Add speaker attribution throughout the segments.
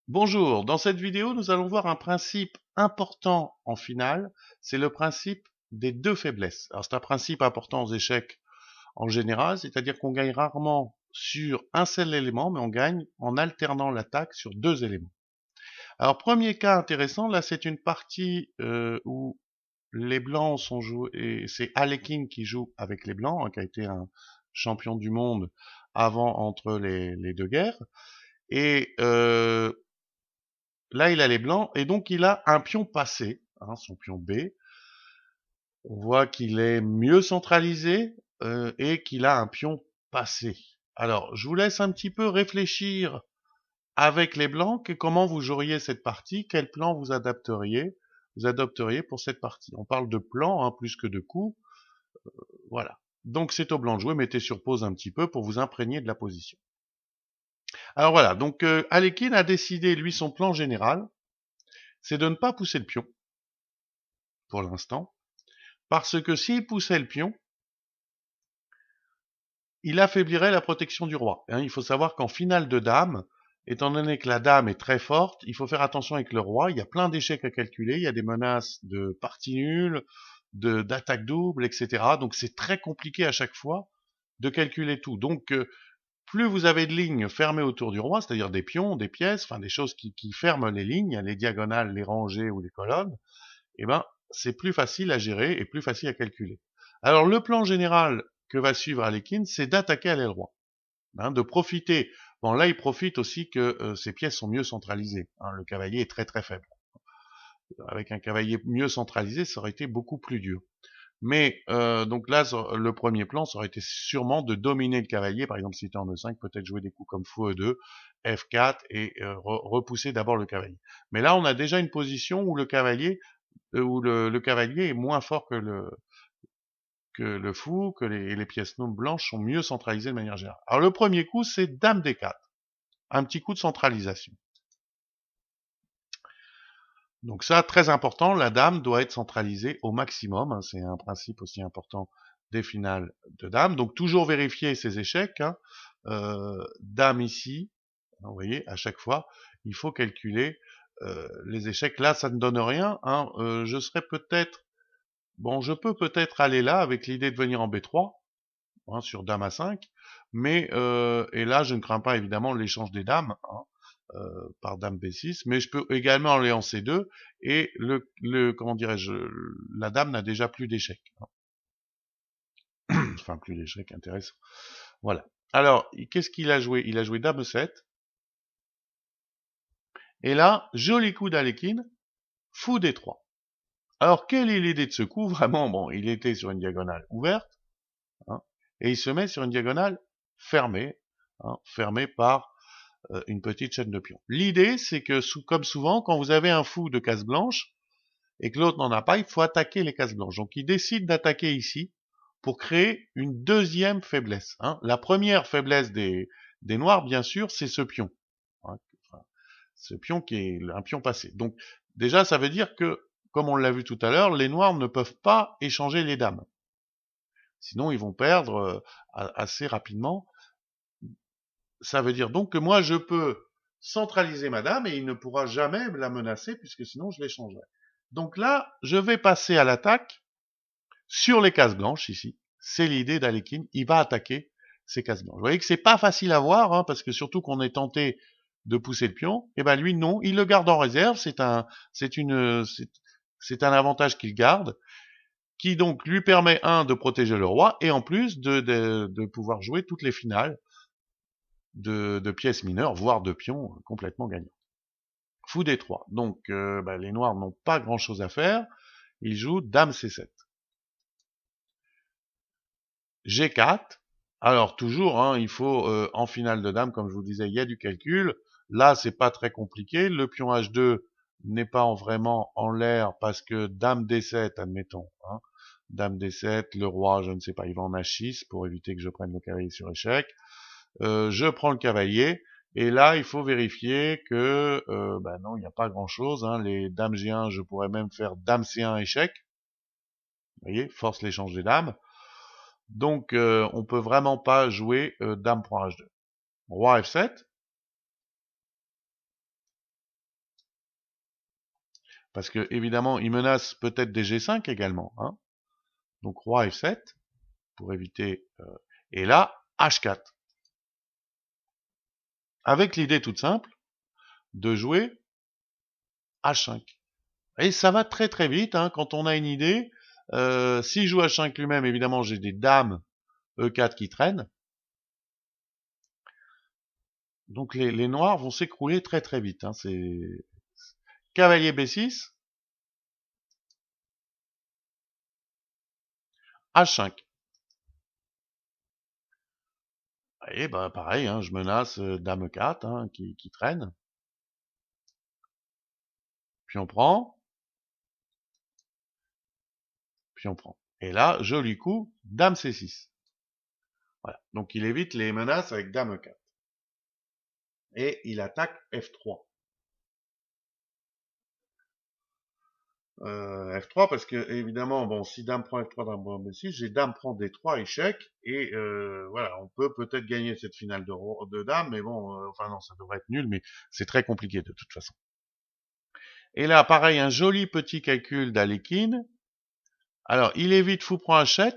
Speaker 1: Bonjour, dans cette vidéo, nous allons voir un principe important en finale, c'est le principe des deux faiblesses. Alors c'est un principe important aux échecs en général, c'est-à-dire qu'on gagne rarement sur un seul élément, mais on gagne en alternant l'attaque sur deux éléments. Alors premier cas intéressant, là c'est une partie où les blancs sont joués, et c'est Alekhine qui joue avec les blancs, hein, qui a été un champion du monde avant entre les deux guerres. Et là, il a les blancs et donc il a un pion passé, hein, son pion B. On voit qu'il est mieux centralisé et qu'il a un pion passé. Alors, je vous laisse un petit peu réfléchir avec les blancs comment vous joueriez cette partie, quel plan vous adopteriez pour cette partie. On parle de plan hein, plus que de coup. Voilà. Donc c'est au blanc de jouer, mettez sur pause un petit peu pour vous imprégner de la position. Alors voilà, donc Alekhine a décidé, lui, son plan général, c'est de ne pas pousser le pion pour l'instant. Parce que s'il poussait le pion, il affaiblirait la protection du roi. Hein, il faut savoir qu'en finale de dame, étant donné que la dame est très forte, il faut faire attention avec le roi. Il y a plein d'échecs à calculer. Il y a des menaces de partie nulle, d'attaque double, etc. Donc c'est très compliqué à chaque fois de calculer tout. Donc plus vous avez de lignes fermées autour du roi, c'est-à-dire des pions, des pièces, enfin des choses qui ferment les lignes, les diagonales, les rangées ou les colonnes, eh ben, c'est plus facile à gérer et plus facile à calculer. Alors, le plan général que va suivre Alekhine, c'est d'attaquer à l'aile droite, hein, de profiter. Bon, là, il profite aussi que ces pièces sont mieux centralisées. Hein, le cavalier est très très faible. Avec un cavalier mieux centralisé, ça aurait été beaucoup plus dur. Mais donc là, le premier plan, ça aurait été sûrement de dominer le cavalier. Par exemple, si était en E5, peut-être jouer des coups comme fou E2, F4 et repousser d'abord le cavalier. Mais là, on a déjà une position où le cavalier le cavalier est moins fort que le fou, que les pièces blanches sont mieux centralisées de manière générale. Alors le premier coup, c'est dame D4, un petit coup de centralisation. Donc ça, très important, la dame doit être centralisée au maximum, hein, c'est un principe aussi important des finales de dame. Donc toujours vérifier ses échecs, hein. Dame ici, vous voyez, à chaque fois, il faut calculer les échecs. Là, ça ne donne rien, hein. Je serais peut-être Bon, je peux peut-être aller là avec l'idée de venir en B3, hein, sur Dame à 5, mais et là je ne crains pas évidemment l'échange des dames hein, par Dame B6, mais je peux également aller en C2 et comment dirais-je, la Dame n'a déjà plus d'échecs, hein. Enfin plus d'échecs intéressant. Voilà. Alors qu'est-ce qu'il a joué? Il a joué Dame 7 et là joli coup d'Alekhine, fou D3. Alors quelle est l'idée de ce coup? Vraiment bon, il était sur une diagonale ouverte. Hein, et il se met sur une diagonale fermée, hein, fermée par une petite chaîne de pions. L'idée, c'est que, comme souvent, quand vous avez un fou de case blanche et que l'autre n'en a pas, il faut attaquer les cases blanches. Donc il décide d'attaquer ici pour créer une deuxième faiblesse. Hein. La première faiblesse des noirs, bien sûr, c'est ce pion. Hein, enfin, ce pion qui est un pion passé. Donc déjà, ça veut dire que, comme on l'a vu tout à l'heure, les noirs ne peuvent pas échanger les dames. Sinon, ils vont perdre assez rapidement. Ça veut dire donc que moi, je peux centraliser ma dame et il ne pourra jamais la menacer puisque sinon, je l'échangerai. Donc là, je vais passer à l'attaque sur les cases blanches ici. C'est l'idée d'Alekhine. Il va attaquer ces cases blanches. Vous voyez que c'est pas facile à voir hein, parce que surtout qu'on est tenté de pousser le pion. Et ben lui, non, il le garde en réserve. C'est un avantage qu'il garde qui donc lui permet, de protéger le roi, et en plus de pouvoir jouer toutes les finales de pièces mineures, voire de pions complètement gagnants. Fou D3. Donc les noirs n'ont pas grand-chose à faire. Ils jouent Dame C7. G4. Alors toujours, hein, il faut en finale de Dame, comme je vous disais, il y a du calcul. Là, c'est pas très compliqué. Le pion H2 n'est pas vraiment en l'air parce que Dame D7, admettons. Hein, Dame D7, le roi, je ne sais pas, il va en H6 pour éviter que je prenne le cavalier sur échec. Je prends le cavalier, et là, il faut vérifier que, non, il n'y a pas grand-chose. Hein. Les dames G1, je pourrais même faire Dame C1 échec. Vous voyez, force l'échange des dames. Donc, on peut vraiment pas jouer Dame prend H2. Roi F7. parce que évidemment, il menace peut-être des G5 également, hein. Donc roi F7 pour éviter. Et là, H4. Avec l'idée toute simple de jouer H5. Et ça va très très vite, hein, quand on a une idée. S'il joue H5 lui-même, évidemment, j'ai des dames E4 qui traînent. Donc les noirs vont s'écrouler très très vite. Hein. C'est cavalier B6, H5. Et bah pareil, hein, je menace dame E4 hein, qui traîne. Puis on prend, puis on prend. Et là, joli coup, dame C6. Voilà. Donc il évite les menaces avec dame E4. Et il attaque F3. F3 parce que évidemment bon si dame prend F3 dame prend B6 j'ai dame prend D3 échec et voilà on peut peut-être gagner cette finale de dame mais bon enfin non ça devrait être nul mais c'est très compliqué de toute façon. Et là pareil un joli petit calcul d'Alekhine. Alors il évite fou prend H7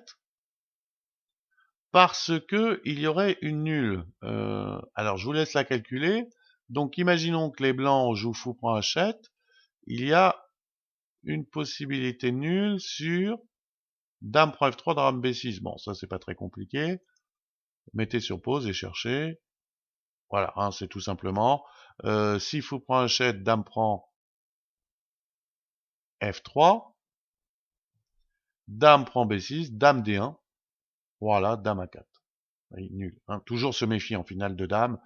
Speaker 1: parce que il y aurait une nulle. Alors je vous laisse la calculer. Donc imaginons que les blancs jouent fou prend H7, il y a une possibilité nulle sur dame prend F3, dame B6. Bon, ça c'est pas très compliqué. Mettez sur pause et cherchez. Voilà, hein, c'est tout simplement. Si fou prend H7, dame prend F3, dame prend B6, dame D1. Voilà, dame A4. Oui, nul. Hein. Toujours se méfier en finale de dame.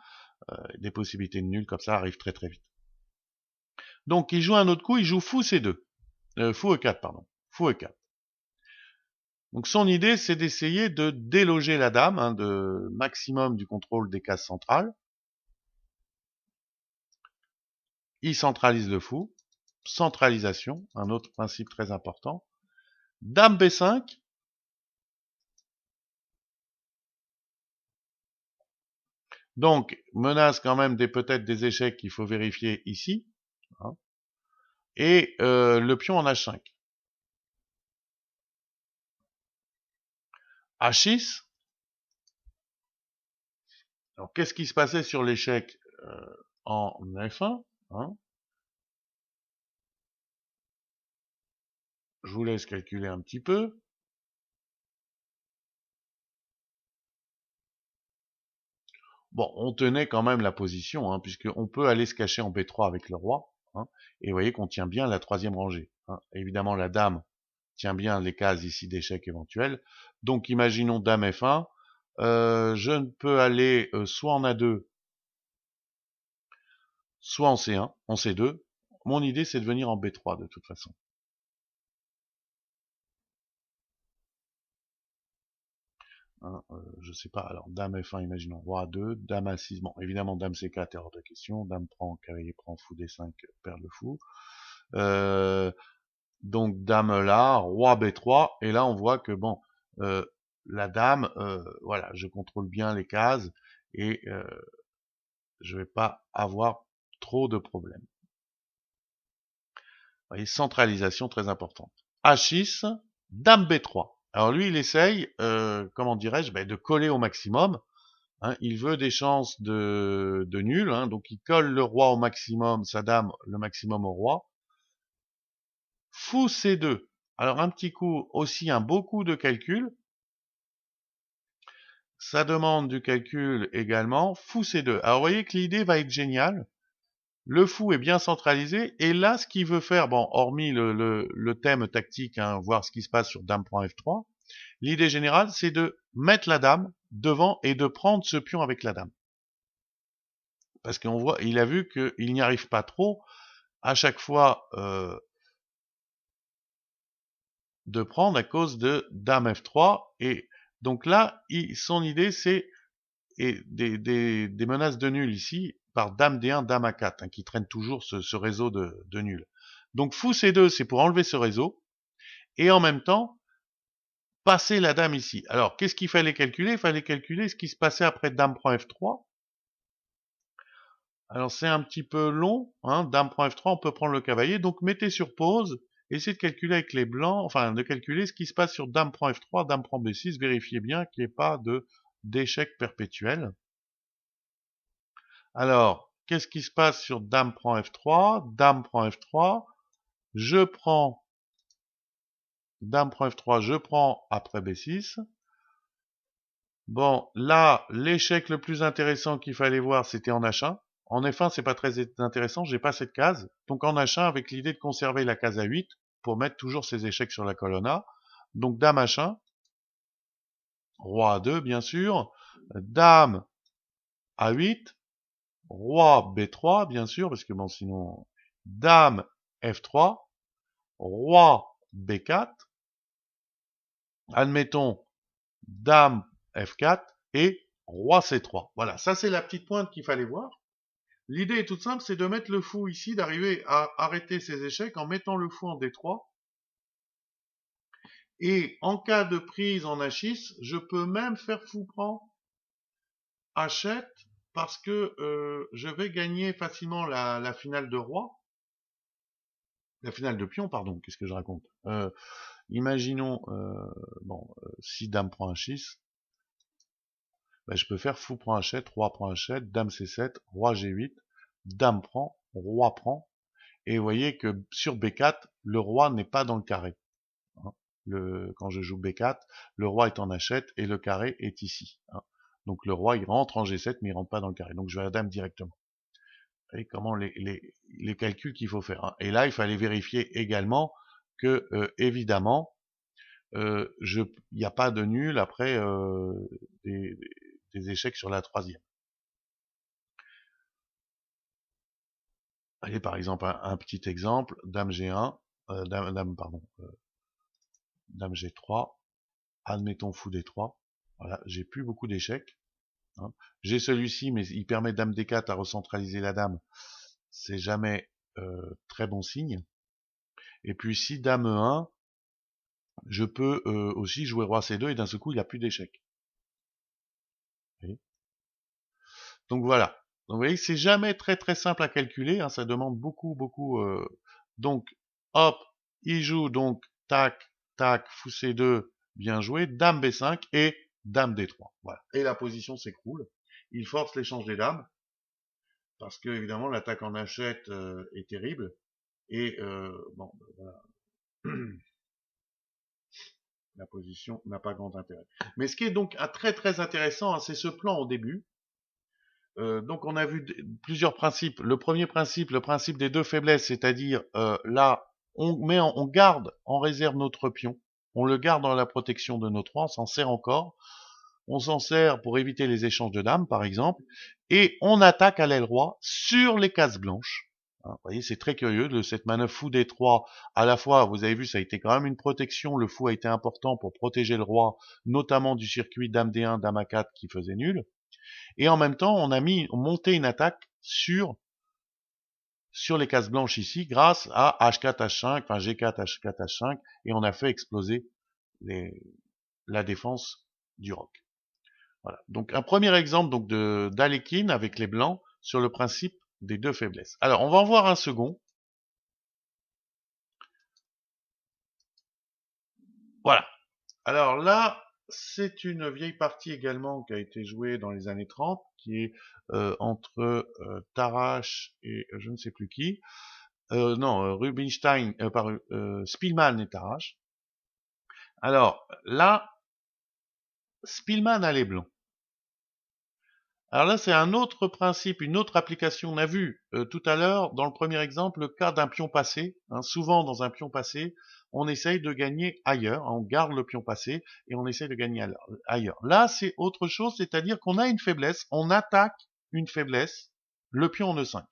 Speaker 1: Des possibilités de nul comme ça arrivent très très vite. Donc il joue un autre coup, il joue fou C2. Fou E4, pardon. Fou E4. Donc son idée, c'est d'essayer de déloger la dame, hein, de maximum du contrôle des cases centrales. Il centralise le fou. Centralisation, un autre principe très important. Dame B5. Donc, menace quand même peut-être des échecs qu'il faut vérifier ici. Hein, et le pion en H5. H6. Alors, qu'est-ce qui se passait sur l'échec en F1 hein? Je vous laisse calculer un petit peu. Bon, on tenait quand même la position, hein, puisqu'on peut aller se cacher en B3 avec le roi. Hein, et vous voyez qu'on tient bien la troisième rangée. Hein. Évidemment, la dame tient bien les cases ici d'échec éventuel. Donc, imaginons dame F1. Je ne peux aller soit en A2, soit en C1, en C2. Mon idée, c'est de venir en B3 de toute façon. Hein, je sais pas. Alors, dame F1, imaginons roi A2, dame A6. Bon, évidemment, dame C4 est hors de question. Dame prend, cavalier prend, fou D5, perd le fou. Donc, dame là, roi B3. Et là, on voit que, bon, la dame, voilà, je contrôle bien les cases et je vais pas avoir trop de problèmes. Vous voyez, centralisation très importante. H6, dame B3. Alors lui, il essaye, comment dirais-je, de coller au maximum. Hein, il veut des chances de nul, hein, donc il colle le roi au maximum, sa dame le maximum au roi. Fou C2. Alors un petit coup, aussi un beau coup de calcul. Ça demande du calcul également. Fou C2. Alors vous voyez que l'idée va être géniale. Le fou est bien centralisé. Et là, ce qu'il veut faire, bon, hormis le thème tactique, hein, voir ce qui se passe sur dame prend F3, l'idée générale, c'est de mettre la dame devant et de prendre ce pion avec la dame. Parce qu'on voit, il a vu qu'il n'y arrive pas trop. À chaque fois, de prendre à cause de dame F3. Et donc là, son idée, c'est des menaces de nul ici par dame D1, dame A4, hein, qui traîne toujours ce réseau de nul. Donc fou C2, c'est pour enlever ce réseau, et en même temps, passer la dame ici. Alors, qu'est-ce qu'il fallait calculer? Il fallait calculer ce qui se passait après dame prend F3. Alors c'est un petit peu long, hein, dame prend F3, on peut prendre le cavalier, donc mettez sur pause, essayez de calculer avec les blancs, enfin de calculer ce qui se passe sur dame prend F3, dame prend B6, vérifiez bien qu'il n'y ait pas d'échec perpétuel. Alors, qu'est-ce qui se passe sur dame prend F3, dame prend F3, je prends, dame prend F3, je prends après B6. Bon, là, l'échec le plus intéressant qu'il fallait voir, c'était en H1. En F1, c'est pas très intéressant, j'ai pas cette case. Donc en H1, avec l'idée de conserver la case A8 pour mettre toujours ses échecs sur la colonne A. Donc dame H1, roi A2 bien sûr, dame A8, roi B3 bien sûr, parce que bon sinon, dame F3, roi B4, admettons dame F4 et roi C3. Voilà, ça c'est la petite pointe qu'il fallait voir. L'idée est toute simple, c'est de mettre le fou ici, d'arriver à arrêter ses échecs en mettant le fou en D3. Et en cas de prise en H6, je peux même faire fou prend H7 parce que je vais gagner facilement la finale de roi. La finale de pion, pardon, qu'est-ce que je raconte Imaginons, si dame prend H6, ben, je peux faire fou prend H7, roi prend H7, dame C7, roi G8, dame prend, roi prend. Et vous voyez que sur B4, le roi n'est pas dans le carré. Hein. Quand je joue B4, le roi est en H7 et le carré est ici. Hein. Donc le roi, il rentre en G7, mais il rentre pas dans le carré. Donc je vais à la dame directement. Vous voyez comment les calculs qu'il faut faire. Hein. Et là, il fallait vérifier également que, évidemment, il n'y a pas de nul après des, des échecs sur la troisième. Allez, par exemple, un petit exemple, dame G1, dame G3, admettons fou D3. Voilà, j'ai plus beaucoup d'échecs. Hein. J'ai celui-ci, mais il permet dame D4 à recentraliser la dame. C'est jamais très bon signe. Et puis si dame E1, je peux aussi jouer roi C2 et d'un seul coup il a plus d'échecs. Donc voilà. Donc vous voyez, c'est jamais très très simple à calculer. Hein, ça demande beaucoup. Donc hop, il joue donc tac tac fou C2, bien joué, dame B5 et dame D3. Voilà. Et la position s'écroule. Il force l'échange des dames parce que évidemment l'attaque en H7 est terrible et voilà. La position n'a pas grand intérêt. Mais ce qui est donc très très intéressant, hein, c'est ce plan au début. Donc on a vu plusieurs principes. Le premier principe, le principe des deux faiblesses, c'est-à-dire là, on garde en réserve notre pion, on le garde dans la protection de notre roi, on s'en sert encore. On s'en sert pour éviter les échanges de dames, par exemple, et on attaque à l'aile roi sur les cases blanches. Hein, vous voyez, c'est très curieux de cette manœuvre fou D3. À la fois, vous avez vu, ça a été quand même une protection. Le fou a été important pour protéger le roi, notamment du circuit dame D1, dame A4 qui faisait nul. Et en même temps, on a monté une attaque sur les cases blanches ici, grâce à H4, H5, enfin G4, H4, H5, et on a fait exploser la défense du roc. Voilà. Donc un premier exemple donc d'Alekhine avec les blancs sur le principe des deux faiblesses. Alors on va en voir un second. Voilà. Alors là, c'est une vieille partie également qui a été jouée dans les années 30, qui est entre Tarrasch et je ne sais plus qui. Non, Rubinstein, Spielmann et Tarrasch. Alors là, Spielmann a les blancs. Alors là, c'est un autre principe, une autre application. On a vu tout à l'heure, dans le premier exemple, le cas d'un pion passé. Hein, souvent, dans un pion passé, on essaye de gagner ailleurs. Hein, on garde le pion passé et on essaye de gagner ailleurs. Là, c'est autre chose, c'est-à-dire qu'on a une faiblesse, on attaque une faiblesse, le pion en E5.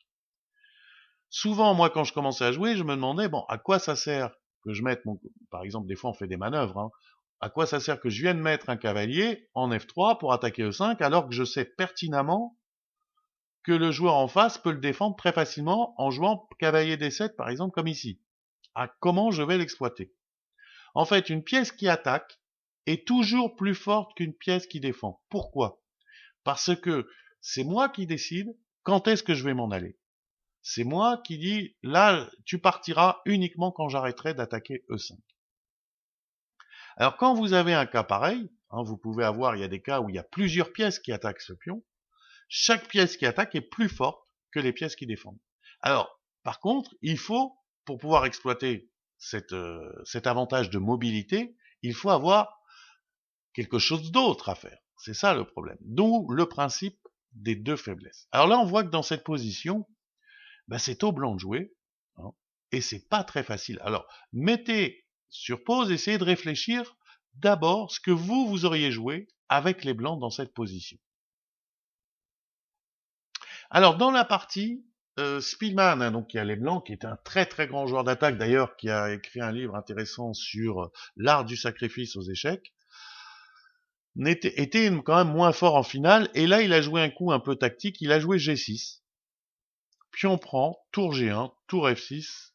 Speaker 1: Souvent, moi, quand je commençais à jouer, je me demandais, bon, à quoi ça sert que je mette mon... Par exemple, des fois, on fait des manœuvres. Hein. À quoi ça sert que je vienne mettre un cavalier en F3 pour attaquer E5 alors que je sais pertinemment que le joueur en face peut le défendre très facilement en jouant cavalier D7 par exemple comme ici. Ah, comment je vais l'exploiter? En fait, une pièce qui attaque est toujours plus forte qu'une pièce qui défend. Pourquoi? Parce que c'est moi qui décide quand est-ce que je vais m'en aller? C'est moi qui dis, là, tu partiras uniquement quand j'arrêterai d'attaquer E5. Alors quand vous avez un cas pareil, hein, vous pouvez avoir, il y a des cas où il y a plusieurs pièces qui attaquent ce pion, chaque pièce qui attaque est plus forte que les pièces qui défendent. Alors, par contre, il faut, pour pouvoir exploiter cet avantage de mobilité, il faut avoir quelque chose d'autre à faire. C'est ça le problème. D'où le principe des deux faiblesses. Alors là, on voit que dans cette position, ben, c'est au blanc de jouer, hein, et c'est pas très facile. Alors, mettez sur pause, essayez de réfléchir d'abord ce que vous auriez joué avec les blancs dans cette position. Alors, dans la partie, Spielmann, hein, donc il y a les blancs, qui est un très très grand joueur d'attaque d'ailleurs, qui a écrit un livre intéressant sur l'art du sacrifice aux échecs, était quand même moins fort en finale, et là il a joué un coup un peu tactique, il a joué G6, pion prend, tour G1, tour F6,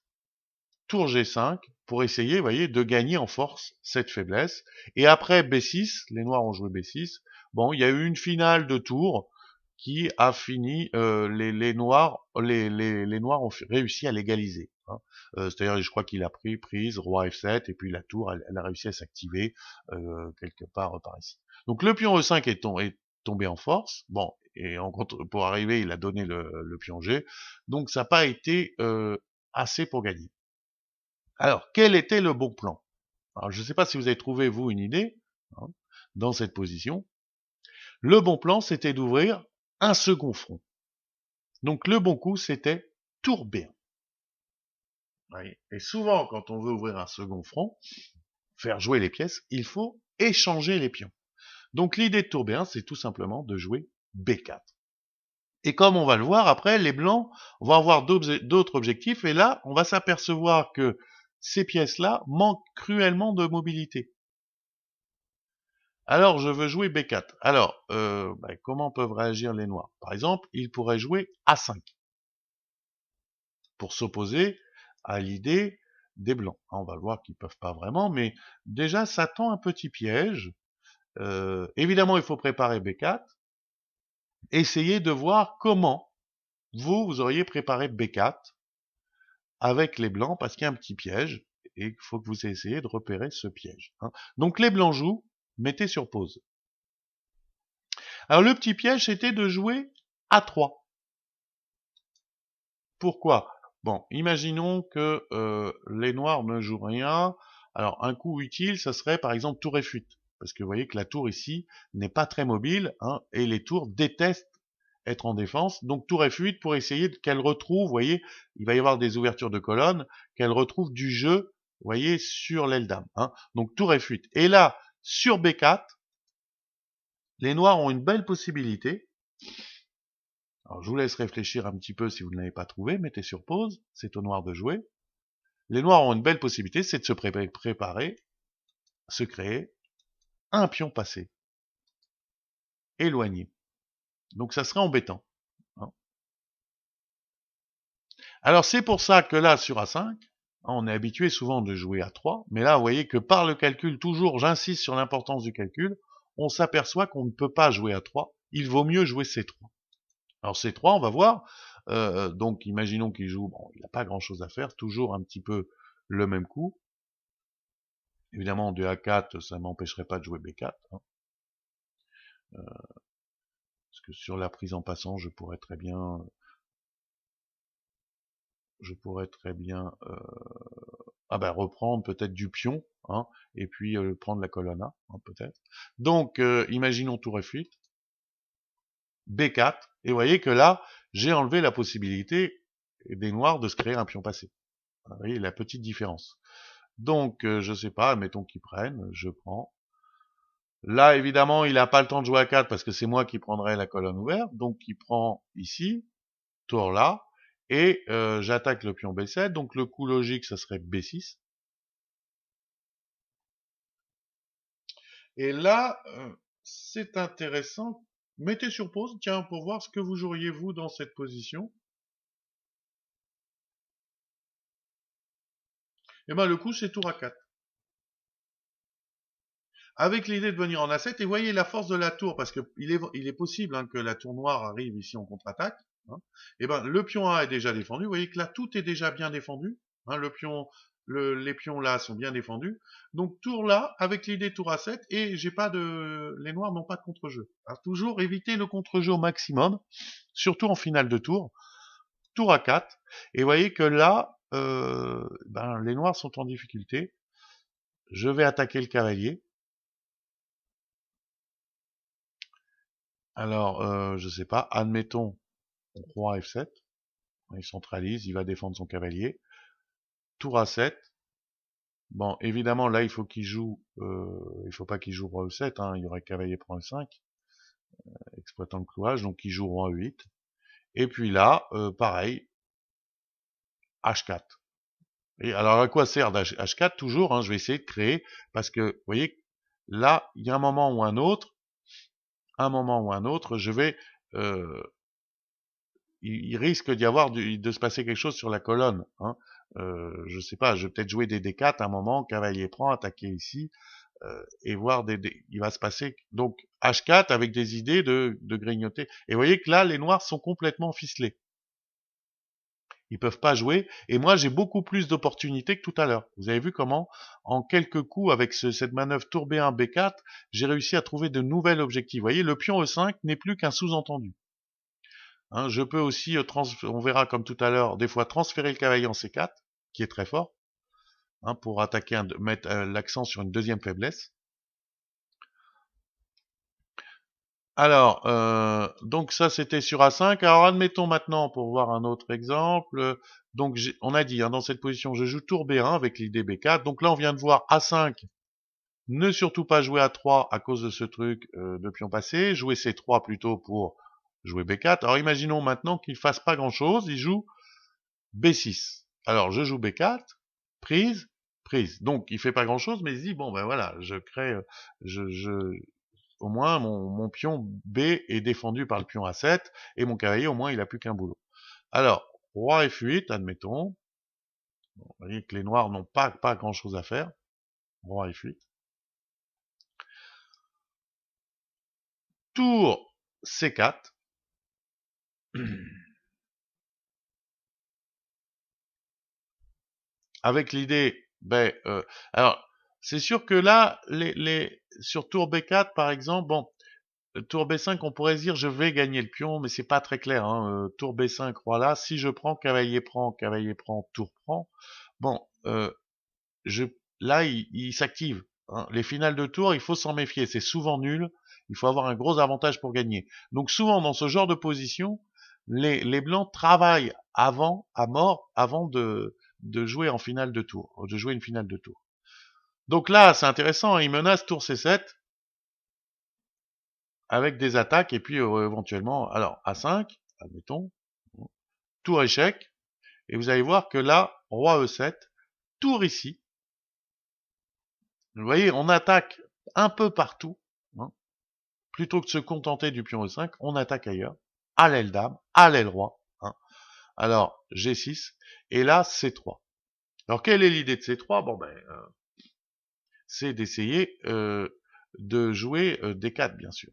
Speaker 1: tour G5, pour essayer, vous voyez, de gagner en force cette faiblesse. Et après B6, les noirs ont joué B6, bon, il y a eu une finale de tour qui a fini, les noirs ont réussi à l'égaliser, hein. C'est-à-dire, je crois qu'il a prise, roi F7, et puis la tour, elle a réussi à s'activer quelque part par ici. Donc le pion E5 est tombé en force, bon, et pour arriver, il a donné le pion G, donc ça n'a pas été assez pour gagner. Alors, quel était le bon plan? Alors, je ne sais pas si vous avez trouvé, vous, une idée, hein, dans cette position. Le bon plan, c'était d'ouvrir un second front. Donc, le bon coup, c'était tour B1. Et souvent, quand on veut ouvrir un second front, faire jouer les pièces, il faut échanger les pions. Donc, l'idée de tour B1, c'est tout simplement de jouer B4. Et comme on va le voir après, les blancs vont avoir d'autres objectifs, et là, on va s'apercevoir que ces pièces-là manquent cruellement de mobilité. Alors, je veux jouer B4. Alors, comment peuvent réagir les noirs? Par exemple, ils pourraient jouer A5 pour s'opposer à l'idée des blancs. On va le voir qu'ils peuvent pas vraiment, mais déjà, ça tend un petit piège. Évidemment, il faut préparer B4. Essayez de voir comment vous auriez préparé B4 avec les blancs, parce qu'il y a un petit piège, et il faut que vous essayiez de repérer ce piège, hein. Donc, les blancs jouent, mettez sur pause. Alors, le petit piège, c'était de jouer A3. Pourquoi? Bon, imaginons que les noirs ne jouent rien. Alors, un coup utile, ça serait par exemple tour F8. Parce que vous voyez que la tour ici n'est pas très mobile, hein, et les tours détestent être en défense. Donc tour F8 pour essayer qu'elle retrouve, vous voyez, il va y avoir des ouvertures de colonnes, qu'elle retrouve du jeu, vous voyez, sur l'aile dame, hein. Donc tour F8. Et là, sur B4, les noirs ont une belle possibilité. Alors, je vous laisse réfléchir un petit peu si vous ne l'avez pas trouvé, mettez sur pause, c'est au noir de jouer. Les noirs ont une belle possibilité, c'est de se préparer, se créer un pion passé, éloigné. Donc ça serait embêtant, hein. Alors c'est pour ça que là, sur A5, on est habitué souvent de jouer A3, mais là, vous voyez que par le calcul, toujours, j'insiste sur l'importance du calcul, on s'aperçoit qu'on ne peut pas jouer A3, il vaut mieux jouer C3. Alors C3, on va voir, donc imaginons qu'il joue, bon, il n'a pas grand-chose à faire, toujours un petit peu le même coup. Évidemment, de A4, ça ne m'empêcherait pas de jouer B4, hein. Parce que sur la prise en passant, je pourrais très bien reprendre peut-être du pion, hein, et puis prendre la colonne A, hein, peut-être. Donc, imaginons tour F8, B4, et vous voyez que là, j'ai enlevé la possibilité des noirs de se créer un pion passé. Vous voyez la petite différence. Donc, je sais pas, admettons qu'ils prennent, je prends. Là, évidemment, il n'a pas le temps de jouer à 4 parce que c'est moi qui prendrai la colonne ouverte, donc il prend ici, tour là, et j'attaque le pion B7, donc le coup logique, ça serait B6. Et là, c'est intéressant. Mettez sur pause, tiens, pour voir ce que vous joueriez vous dans cette position. Et ben le coup, c'est tour à 4. avec l'idée de venir en A7, et voyez la force de la tour, parce que il est possible hein, que la tour noire arrive ici en contre-attaque. Hein. Et ben le pion A est déjà défendu. Vous voyez que là tout est déjà bien défendu. Hein, les pions là sont bien défendus. Donc tour là avec l'idée tour A7 et j'ai pas de, les noirs n'ont pas de contre-jeu. Alors, toujours éviter le contre-jeu au maximum, surtout en finale de tour. Tour A4 et vous voyez que là, ben, les noirs sont en difficulté. Je vais attaquer le cavalier. Alors, je sais pas, admettons roi F7, il centralise, il va défendre son cavalier. Tour A7. Bon, évidemment, là, il faut qu'il joue, il faut pas qu'il joue roi E7, hein, il y aurait cavalier prend E5, exploitant le clouage, donc il joue roi E8. Et puis là, pareil, H4. Et alors, à quoi sert H4 toujours, hein, je vais essayer de créer, parce que, vous voyez, là, il y a un moment ou un autre, je vais, euh, il risque d'y avoir de se passer quelque chose sur la colonne. Hein. Je sais pas, je vais peut-être jouer des D4 à un moment, cavalier prend, attaquer ici, et voir il va se passer donc H4 avec des idées de grignoter. Et vous voyez que là, les noirs sont complètement ficelés. Ils peuvent pas jouer. Et moi, j'ai beaucoup plus d'opportunités que tout à l'heure. Vous avez vu comment, en quelques coups, avec cette manœuvre tour B1, B4, j'ai réussi à trouver de nouvelles objectifs. Vous voyez, le pion E5 n'est plus qu'un sous-entendu. Hein, je peux aussi, on verra comme tout à l'heure, des fois transférer le cavalier en C4, qui est très fort, hein, pour attaquer, mettre l'accent sur une deuxième faiblesse. Alors, donc ça c'était sur A5. Alors admettons maintenant, pour voir un autre exemple, donc on a dit, hein, dans cette position, je joue tour B1 avec l'idée B4. Donc là, on vient de voir A5, ne surtout pas jouer A3 à cause de ce truc de pion passé, jouer C3 plutôt pour jouer B4. Alors imaginons maintenant qu'il fasse pas grand-chose, il joue B6. Alors je joue B4, prise, prise. Donc il fait pas grand-chose, mais il se dit, bon ben voilà, je crée, je, au moins mon pion B est défendu par le pion A7 et mon cavalier au moins il a plus qu'un boulot. Alors, roi F8, admettons. Bon, vous voyez que les noirs n'ont pas grand chose à faire. Roi F8. Tour C4. Avec l'idée, ben, alors, c'est sûr que là, sur tour B4 par exemple, bon, tour B5, on pourrait se dire je vais gagner le pion, mais c'est pas très clair. Hein. Tour B5, roi là, si je prends, cavalier prend, tour prend. Bon, je, là, il s'active. Hein. Les finales de tour, il faut s'en méfier. C'est souvent nul. Il faut avoir un gros avantage pour gagner. Donc souvent, dans ce genre de position, les blancs travaillent à mort, avant de jouer en finale de tour, de jouer une finale de tour. Donc là, c'est intéressant. Hein. Il menace tour C7 avec des attaques et puis éventuellement, alors A5, admettons, tour échec. Et vous allez voir que là, roi E7, tour ici. Vous voyez, on attaque un peu partout. Hein. Plutôt que de se contenter du pion E5, on attaque ailleurs. À l'aile dame, à l'aile roi. Hein. Alors, G6. Et là, C3. Alors, quelle est l'idée de C3? Bon, ben, c'est d'essayer de jouer D4, bien sûr.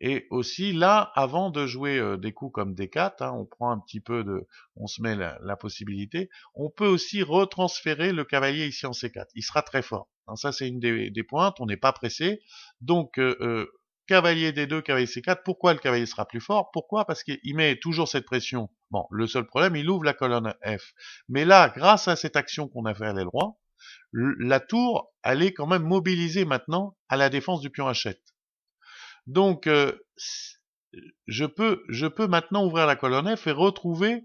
Speaker 1: Et aussi là, avant de jouer des coups comme D4, hein, on prend un petit peu on se met la possibilité. On peut aussi retransférer le cavalier ici en C4. Il sera très fort. Hein, ça c'est une des pointes. On n'est pas pressé. Donc cavalier D2, cavalier C4. Pourquoi le cavalier sera plus fort? Pourquoi? Parce qu'il met toujours cette pression. Bon, le seul problème, il ouvre la colonne F. Mais là, grâce à cette action qu'on a fait à l'aile roi, la tour, elle est quand même mobilisée maintenant à la défense du pion H7. Donc, je peux maintenant ouvrir la colonne F et retrouver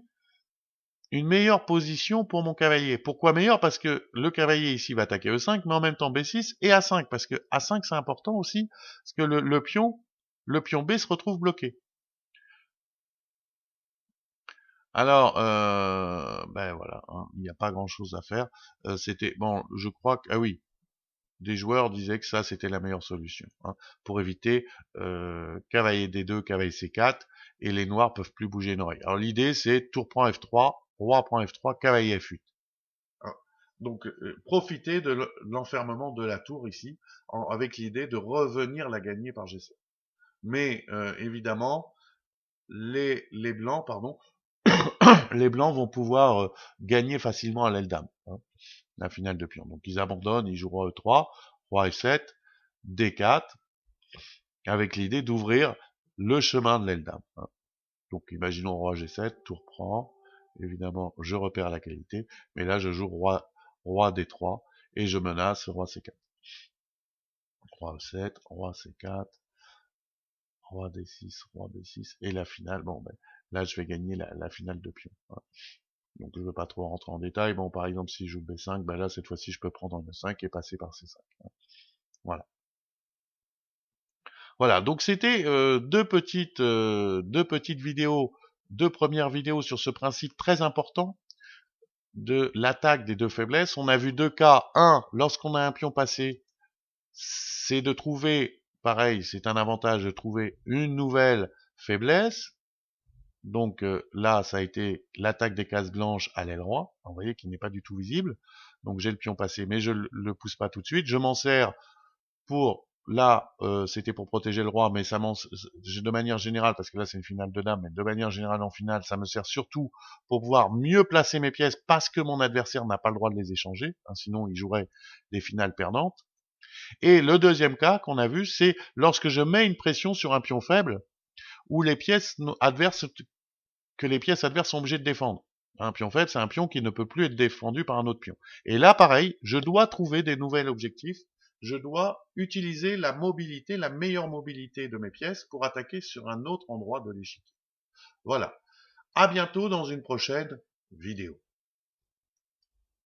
Speaker 1: une meilleure position pour mon cavalier. Pourquoi meilleure? Parce que le cavalier ici va attaquer E5, mais en même temps B6 et A5, parce que A5 c'est important aussi, parce que le pion B se retrouve bloqué. Alors, ben voilà, hein, il n'y a pas grand-chose à faire. C'était bon, je crois que ah oui, des joueurs disaient que ça c'était la meilleure solution, hein, pour éviter cavalier D2, cavalier C4, et les noirs peuvent plus bouger une oreille. Alors l'idée c'est tour prend F3, roi prend F3, cavalier F8. Hein. Donc profiter de l'enfermement de la tour ici, avec l'idée de revenir la gagner par G7. Mais évidemment, les blancs, pardon, les blancs vont pouvoir gagner facilement à l'aile dame, hein, la finale de pion. Donc ils abandonnent, ils jouent roi E3, roi F7, D4, avec l'idée d'ouvrir le chemin de l'aile dame, hein. Donc imaginons roi G7, tour prend, évidemment je repère la qualité, mais là je joue roi D3 et je menace roi C4. Roi E7, roi C4, roi D6, roi B6, et la finale, bon ben là je vais gagner la finale de pion, hein. Donc je ne veux pas trop rentrer en détail. Bon, par exemple, si je joue B5, ben là, cette fois-ci, je peux prendre un E5 et passer par C5. Voilà. Voilà, donc c'était deux petites vidéos, deux premières vidéos sur ce principe très important de l'attaque des deux faiblesses. On a vu deux cas. Un, lorsqu'on a un pion passé, c'est de trouver, pareil, c'est un avantage de trouver une nouvelle faiblesse. Donc là, ça a été l'attaque des cases blanches à l'aile roi, vous voyez, qui n'est pas du tout visible. Donc j'ai le pion passé, mais je le pousse pas tout de suite. Je m'en sers pour, là, c'était pour protéger le roi, mais ça de manière générale, parce que là c'est une finale de dames, mais de manière générale en finale, ça me sert surtout pour pouvoir mieux placer mes pièces, parce que mon adversaire n'a pas le droit de les échanger, hein, sinon il jouerait des finales perdantes. Et le deuxième cas qu'on a vu, c'est lorsque je mets une pression sur un pion faible, où les pièces adverses que les pièces adverses sont obligées de défendre. Un pion faible, c'est un pion qui ne peut plus être défendu par un autre pion. Et là, pareil, je dois trouver des nouveaux objectifs. Je dois utiliser la mobilité, la meilleure mobilité de mes pièces pour attaquer sur un autre endroit de l'échiquier. Voilà. À bientôt dans une prochaine vidéo.